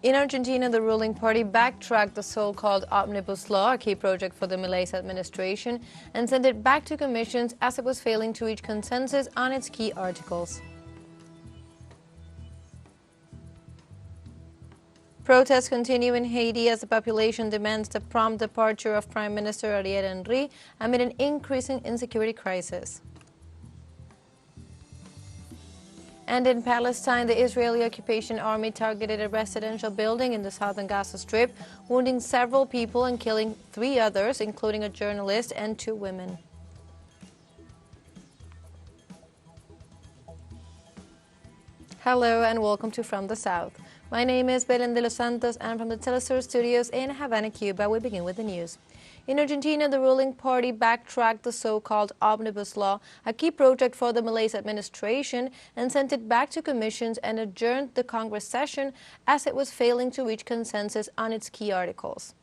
In Argentina, the ruling party backtracked the so-called Omnibus Law, a key project for the Milei's administration, and sent it back to commissions as it was failing to reach consensus on its key articles. Protests continue in Haiti as the population demands the prompt departure of Prime Minister Ariel Henry amid an increasing insecurity crisis. And in Palestine, the Israeli occupation army targeted a residential building in the southern Gaza Strip, wounding several people and killing 3 others, including a journalist and 2 women. Hello and welcome to From the South. My name is Belen de los Santos, and from the Telesur studios in Havana, Cuba, we begin with the news. In Argentina, the ruling party backtracked the so-called Omnibus Law, a key project for the Milei's administration, and sent it back to commissions and adjourned the Congress session as it was failing to reach consensus on its key articles.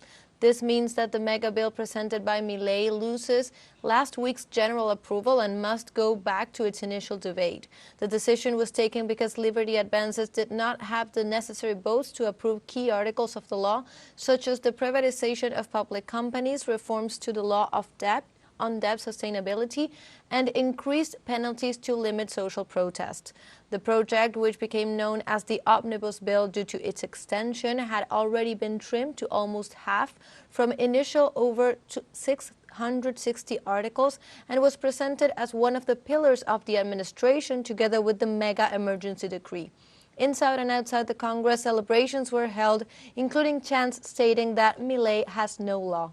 This means that the mega bill presented by Milei loses last week's general approval and must go back to its initial debate. The decision was taken because Liberty Advances did not have the necessary votes to approve key articles of the law, such as the privatization of public companies, reforms to the law of debt, on debt sustainability, and increased penalties to limit social protest. The project, which became known as the Omnibus Bill due to its extension, had already been trimmed to almost half from initial over 660 articles and was presented as one of the pillars of the administration together with the mega emergency decree. Inside and outside the Congress, celebrations were held, including chants stating that Milei has no law.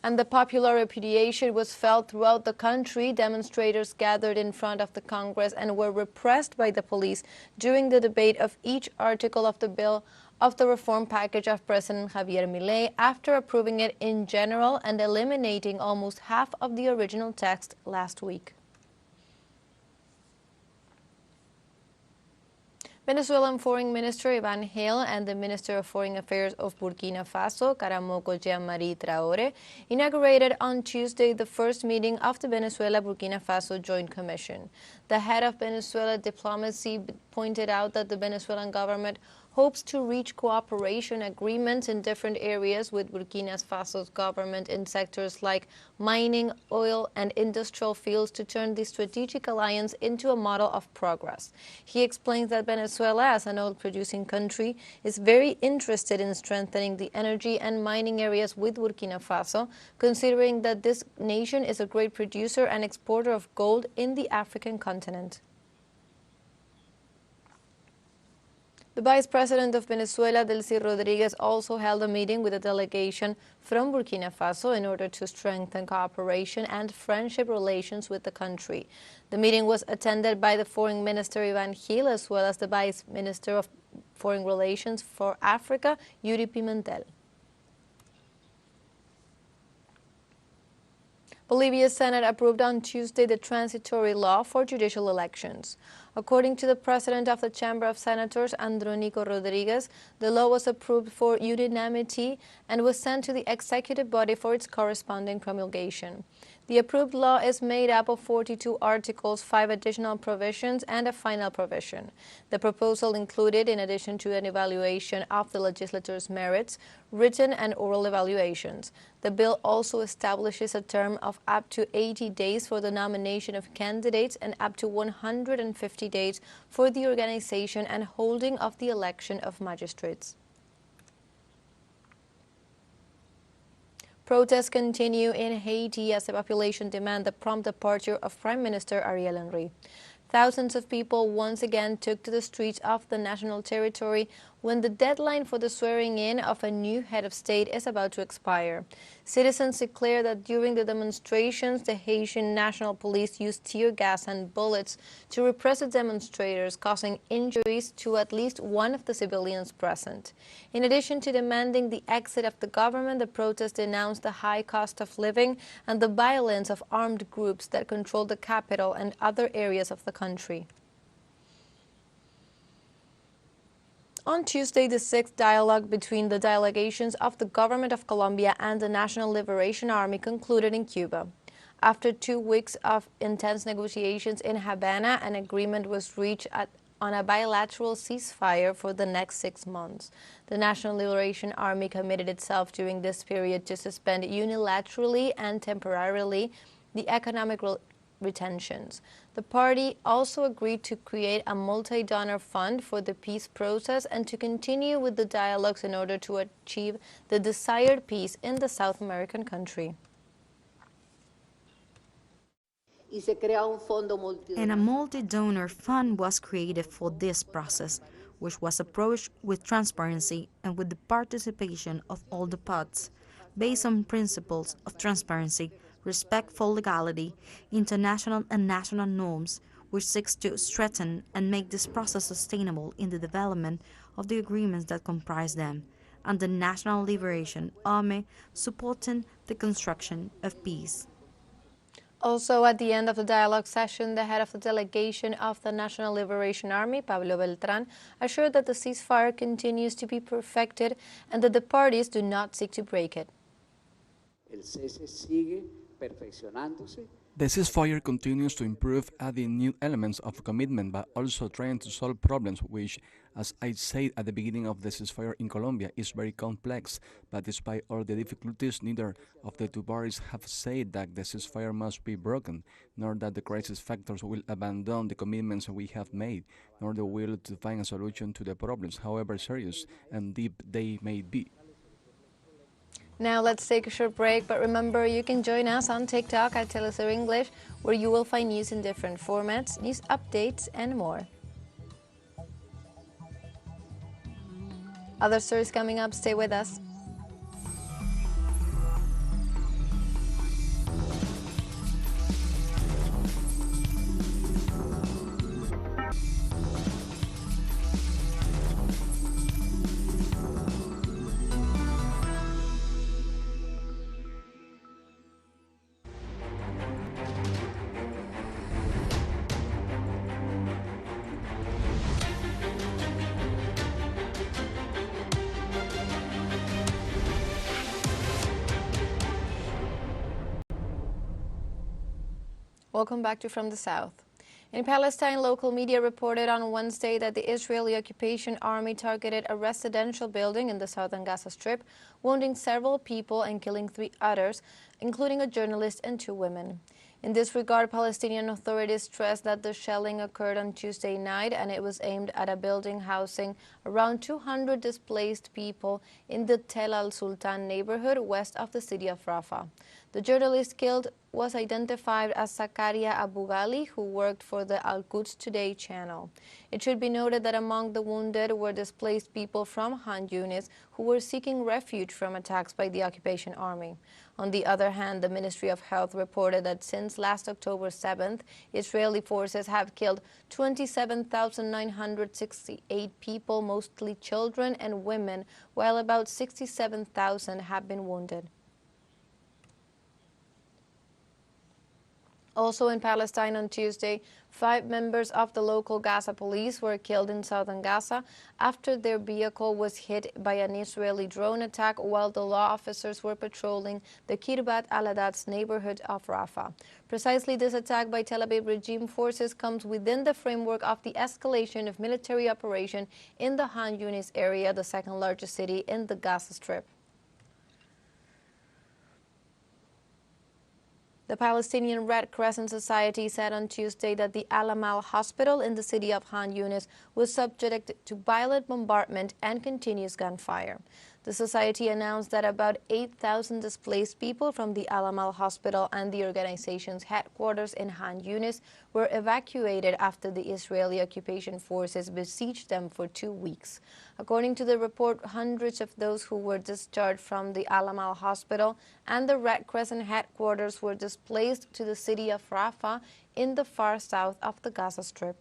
And the popular repudiation was felt throughout the country. Demonstrators gathered in front of the Congress and were repressed by the police during the debate of each article of the bill of the reform package of President Javier Milei after approving it in general and eliminating almost half of the original text last week. Venezuelan Foreign Minister Ivan Gil and the Minister of Foreign Affairs of Burkina Faso, Karamoko Jean-Marie Traoré, inaugurated on Tuesday the first meeting of the Venezuela-Burkina Faso Joint Commission. The head of Venezuela diplomacy pointed out that the Venezuelan government hopes to reach cooperation agreements in different areas with Burkina Faso's government in sectors like mining, oil, and industrial fields to turn the strategic alliance into a model of progress. He explains that Venezuela, as an oil-producing country, is very interested in strengthening the energy and mining areas with Burkina Faso, considering that this nation is a great producer and exporter of gold in the African continent. The Vice President of Venezuela, Delcy Rodriguez, also held a meeting with a delegation from Burkina Faso in order to strengthen cooperation and friendship relations with the country. The meeting was attended by the Foreign Minister Ivan Gil as well as the Vice Minister of Foreign Relations for Africa, Yuri Pimentel. Bolivia Senate approved on Tuesday the transitory law for judicial elections. According to the president of the Chamber of Senators, Andrónico Rodriguez, the law was approved for unanimity and was sent to the executive body for its corresponding promulgation. The approved law is made up of 42 articles, 5 additional provisions, and a final provision. The proposal included, in addition to an evaluation of the legislator's merits, written and oral evaluations. The bill also establishes a term of up to 80 days for the nomination of candidates and up to 150 days for the organization and holding of the election of magistrates. Protests continue in Haiti as the population demand the prompt departure of Prime Minister Ariel Henry. Thousands of people once again took to the streets of the national territory when the deadline for the swearing-in of a new head of state is about to expire. Citizens declare that during the demonstrations, the Haitian National Police used tear gas and bullets to repress the demonstrators, causing injuries to at least one of the civilians present. In addition to demanding the exit of the government, the protest denounced the high cost of living and the violence of armed groups that control the capital and other areas of the country. On Tuesday, the sixth dialogue between the delegations of the government of Colombia and the National Liberation Army concluded in Cuba. After 2 weeks of intense negotiations in Havana, an agreement was reached on a bilateral ceasefire for the next 6 months. The National Liberation Army committed itself during this period to suspend unilaterally and temporarily the economic retentions. The party also agreed to create a multi-donor fund for the peace process and to continue with the dialogues in order to achieve the desired peace in the South American country. And a multi-donor fund was created for this process, which was approached with transparency and with the participation of all the parts, based on principles of transparency, respect for legality, international and national norms, which seeks to strengthen and make this process sustainable in the development of the agreements that comprise them, and the National Liberation Army supporting the construction of peace. Also, at the end of the dialogue session, the head of the delegation of the National Liberation Army, Pablo Beltrán, assured that the ceasefire continues to be perfected and that the parties do not seek to break it. The ceasefire continues to improve, adding new elements of commitment, but also trying to solve problems which, as I said at the beginning of the ceasefire in Colombia, is very complex. But despite all the difficulties, neither of the two parties have said that the ceasefire must be broken, nor that the crisis factors will abandon the commitments we have made, nor the will to find a solution to the problems, however serious and deep they may be. Now let's take a short break, but remember you can join us on TikTok at Telesur English, where you will find news in different formats, news updates, and more. Other stories coming up, stay with us. Welcome back to From the South. In Palestine, local media reported on Wednesday that the Israeli occupation army targeted a residential building in the southern Gaza Strip, wounding several people and killing 3 others, including a journalist and 2 women. In this regard, Palestinian authorities stressed that the shelling occurred on Tuesday night and it was aimed at a building housing around 200 displaced people in the Tel al-Sultan neighborhood west of the city of Rafah. The journalist killed was identified as Zakaria Abu Ghali, who worked for the Al-Quds Today channel. It should be noted that among the wounded were displaced people from Khan Yunis who were seeking refuge from attacks by the occupation army. On the other hand, the Ministry of Health reported that since last October 7th, Israeli forces have killed 27,968 people, mostly children and women, while about 67,000 have been wounded. Also in Palestine on Tuesday, 5 members of the local Gaza police were killed in southern Gaza after their vehicle was hit by an Israeli drone attack while the law officers were patrolling the Kirbat al-Adatz neighborhood of Rafah. Precisely this attack by Tel Aviv regime forces comes within the framework of the escalation of military operation in the Khan Yunis area, the second largest city in the Gaza Strip. The Palestinian Red Crescent Society said on Tuesday that the Al-Amal hospital in the city of Khan Yunis was subject to violent bombardment and continuous gunfire. The society announced that about 8,000 displaced people from the Al-Amal hospital and the organization's headquarters in Khan Yunis were evacuated after the Israeli occupation forces besieged them for 2 weeks. According to the report, hundreds of those who were discharged from the Al-Amal hospital and the Red Crescent headquarters were displaced to the city of Rafah in the far south of the Gaza Strip.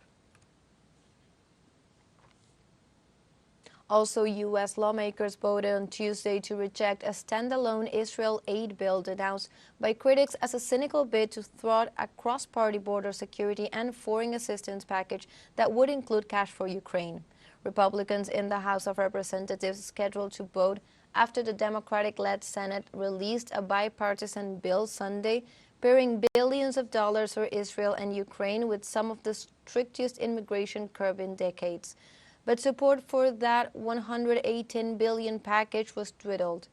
Also, U.S. lawmakers voted on Tuesday to reject a standalone Israel aid bill denounced by critics as a cynical bid to thwart a cross-party border security and foreign assistance package that would include cash for Ukraine. Republicans in the House of Representatives scheduled to vote after the Democratic-led Senate released a bipartisan bill Sunday pouring billions of dollars for Israel and Ukraine with some of the strictest immigration curve in decades. But support for that $118 billion package was dwindled.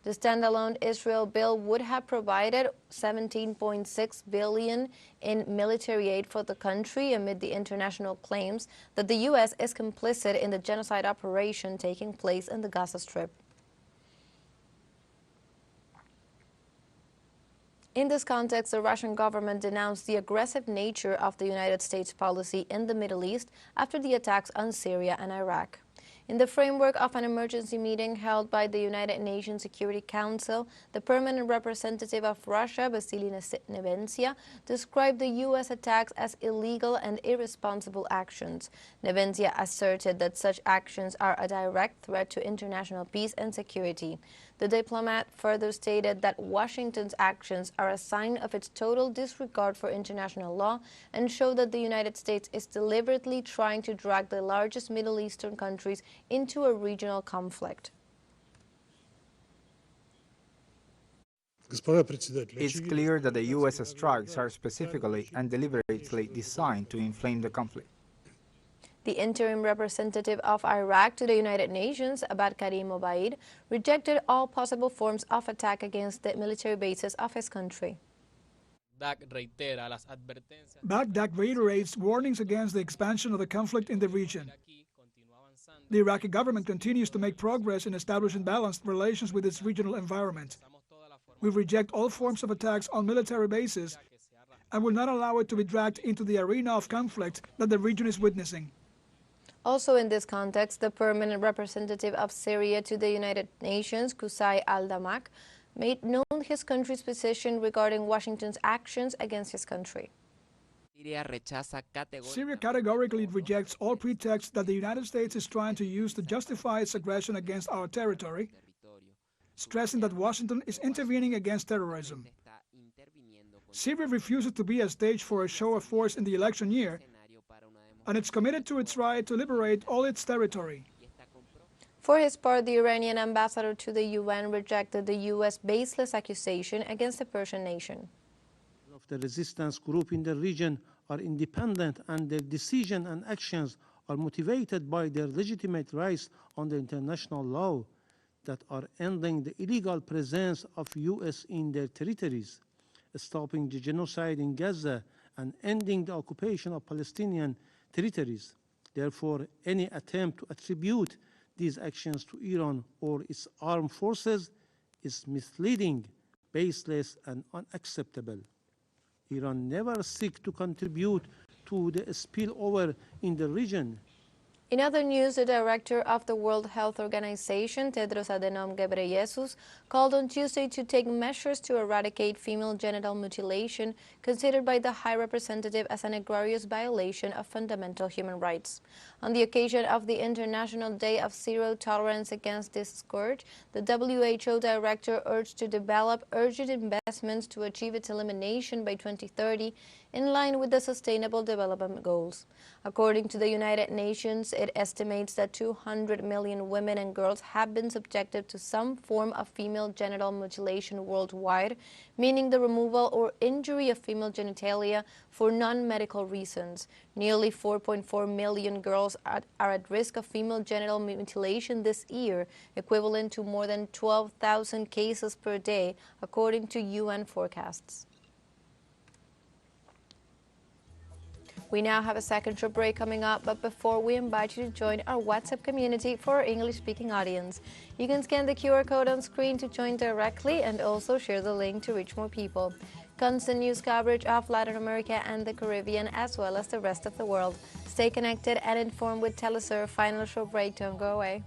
The standalone Israel bill would have provided $17.6 billion in military aid for the country amid the international claims that the U.S. is complicit in the genocide operation taking place in the Gaza Strip. In this context, the Russian government denounced the aggressive nature of the United States policy in the Middle East after the attacks on Syria and Iraq. In the framework of an emergency meeting held by the United Nations Security Council, the permanent representative of Russia, Vasily Nevencia, described the U.S. attacks as illegal and irresponsible actions. Nevencia asserted that such actions are a direct threat to international peace and security. The diplomat further stated that Washington's actions are a sign of its total disregard for international law and show that the United States is deliberately trying to drag the largest Middle Eastern countries into a regional conflict. It's clear that the U.S. strikes are specifically and deliberately designed to inflame the conflict. The interim representative of Iraq to the United Nations, Abad Karim Obaid, rejected all possible forms of attack against the military bases of his country. Baghdad reiterates warnings against the expansion of the conflict in the region. The Iraqi government continues to make progress in establishing balanced relations with its regional environment. We reject all forms of attacks on military bases and will not allow it to be dragged into the arena of conflict that the region is witnessing. Also in this context, the permanent representative of Syria to the United Nations, Qusay al-Damak, made known his country's position regarding Washington's actions against his country. Syria categorically rejects all pretexts that the United States is trying to use to justify its aggression against our territory, stressing that Washington is intervening against terrorism. Syria refuses to be a stage for a show of force in the election year, and it's committed to its right to liberate all its territory. For his part, the Iranian ambassador to the UN rejected the U.S. baseless accusation against the Persian nation. The resistance group in the region are independent and their decisions and actions are motivated by their legitimate rights under international law that are ending the illegal presence of U.S. in their territories, stopping the genocide in Gaza, and ending the occupation of Palestinian territories. Therefore, any attempt to attribute these actions to Iran or its armed forces is misleading, baseless, and unacceptable. Iran never seeks to contribute to the spillover in the region. In other news, the director of the World Health Organization, Tedros Adhanom Ghebreyesus, called on Tuesday to take measures to eradicate female genital mutilation, considered by the High Representative as an egregious violation of fundamental human rights. On the occasion of the International Day of Zero Tolerance against this scourge, the WHO director urged to develop urgent investments to achieve its elimination by 2030, in line with the Sustainable Development Goals. According to the United Nations, it estimates that 200 million women and girls have been subjected to some form of female genital mutilation worldwide, meaning the removal or injury of female genitalia for non-medical reasons. Nearly 4.4 million girls are at risk of female genital mutilation this year, equivalent to more than 12,000 cases per day, according to UN forecasts. We now have a second short break coming up, but before we invite you to join our WhatsApp community for our English-speaking audience. You can scan the QR code on screen to join directly and also share the link to reach more people. Constant news coverage of Latin America and the Caribbean, as well as the rest of the world. Stay connected and informed with Telesur. Final short break, don't go away.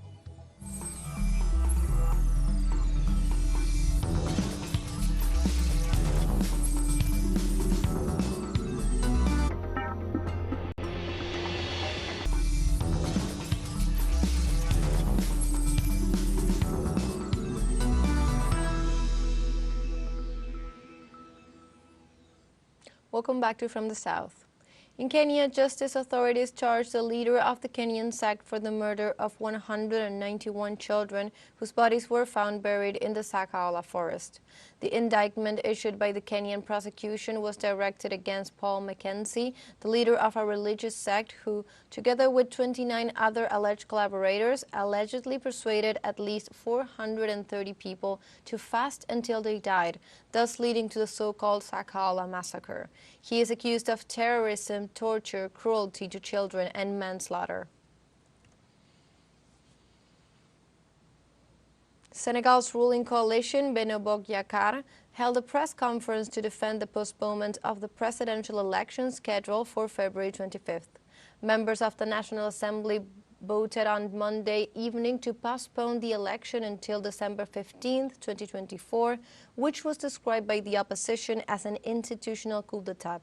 Welcome back to From the South. In Kenya, justice authorities charged the leader of the Kenyan sect for the murder of 191 children whose bodies were found buried in the Sakaola forest. The indictment issued by the Kenyan prosecution was directed against Paul Mackenzie, the leader of a religious sect who, together with 29 other alleged collaborators, allegedly persuaded at least 430 people to fast until they died, thus leading to the so-called Sakaola massacre. He is accused of terrorism, torture, cruelty to children, and manslaughter. Senegal's ruling coalition, Benno Bokk Yakaar, held a press conference to defend the postponement of the presidential election scheduled for February 25th. Members of the National Assembly voted on Monday evening to postpone the election until December 15, 2024, which was described by the opposition as an institutional coup d'etat.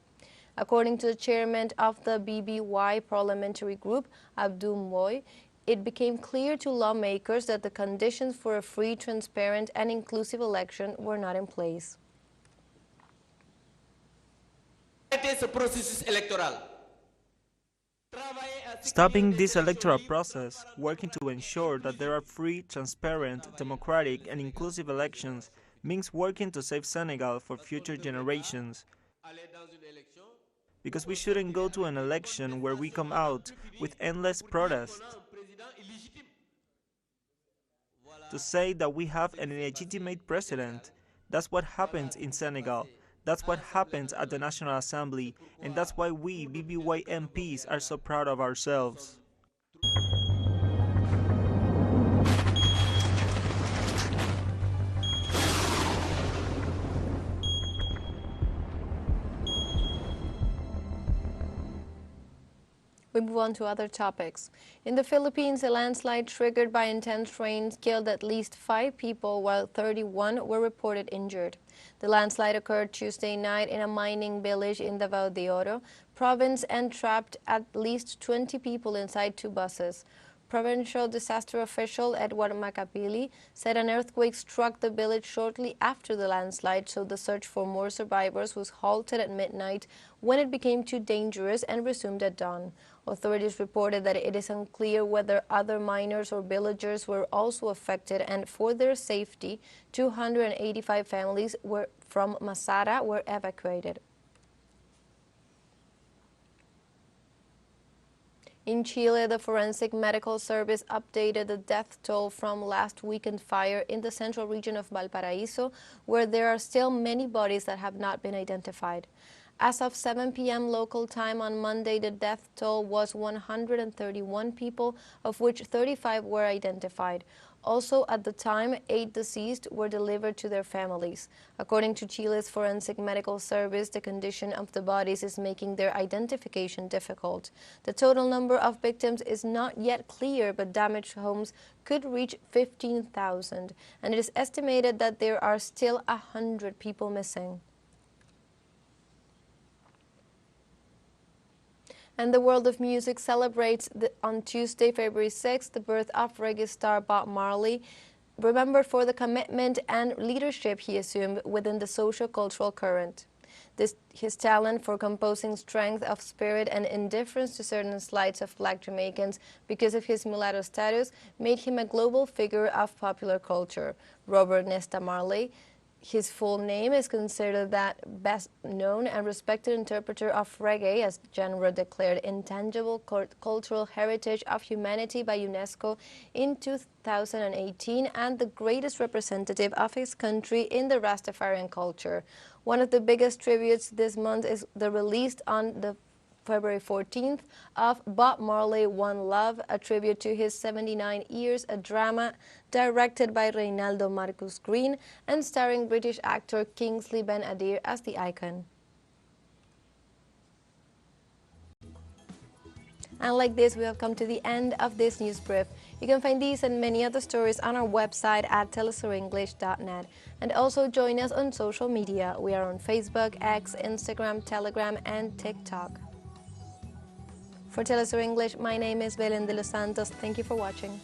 According to the chairman of the BBY parliamentary group, Abdou Mboy, it became clear to lawmakers that the conditions for a free, transparent, and inclusive election were not in place. Stopping this electoral process, working to ensure that there are free, transparent, democratic, and inclusive elections, means working to save Senegal for future generations. Because we shouldn't go to an election where we come out with endless protests to say that we have an illegitimate president. That's what happens in Senegal. That's what happens at the National Assembly, and that's why we BBY MPs are so proud of ourselves. We move on to other topics. In the Philippines, a landslide triggered by intense rain killed at least 5 people, while 31 were reported injured. The landslide occurred Tuesday night in a mining village in Davao de Oro province and trapped at least 20 people inside 2 buses. Provincial disaster official Edward Macapili said an earthquake struck the village shortly after the landslide, so the search for more survivors was halted at midnight when it became too dangerous and resumed at dawn. Authorities reported that it is unclear whether other miners or villagers were also affected, and for their safety, 285 families from Masara were evacuated. In Chile, the Forensic Medical Service updated the death toll from last weekend fire in the central region of Valparaiso, where there are still many bodies that have not been identified. As of 7 p.m. local time on Monday, the death toll was 131 people, of which 35 were identified. Also, at the time, 8 deceased were delivered to their families. According to Chile's Forensic Medical Service, the condition of the bodies is making their identification difficult. The total number of victims is not yet clear, but damaged homes could reach 15,000, and it is estimated that there are still 100 people missing. And the world of music celebrates on Tuesday, February 6th, the birth of reggae star Bob Marley, remembered for the commitment and leadership he assumed within the socio-cultural current. His talent for composing strength of spirit and indifference to certain slights of black Jamaicans because of his mulatto status made him a global figure of popular culture. Robert Nesta Marley, his full name, is considered the best known and respected interpreter of reggae as genre declared intangible cultural heritage of humanity by UNESCO in 2018 and the greatest representative of his country in the Rastafarian culture. One of the biggest tributes this month is the release on the February 14th of Bob Marley One Love, a tribute to his 79 years, a drama directed by Reynaldo Marcus Green and starring British actor Kingsley Ben-Adir as the icon. And like this, we have come to the end of this news brief. You can find these and many other stories on our website at telesurenglish.net. And also join us on social media. We are on Facebook, X, Instagram, Telegram, and TikTok. For Telesur English, my name is Belén de los Santos. Thank you for watching.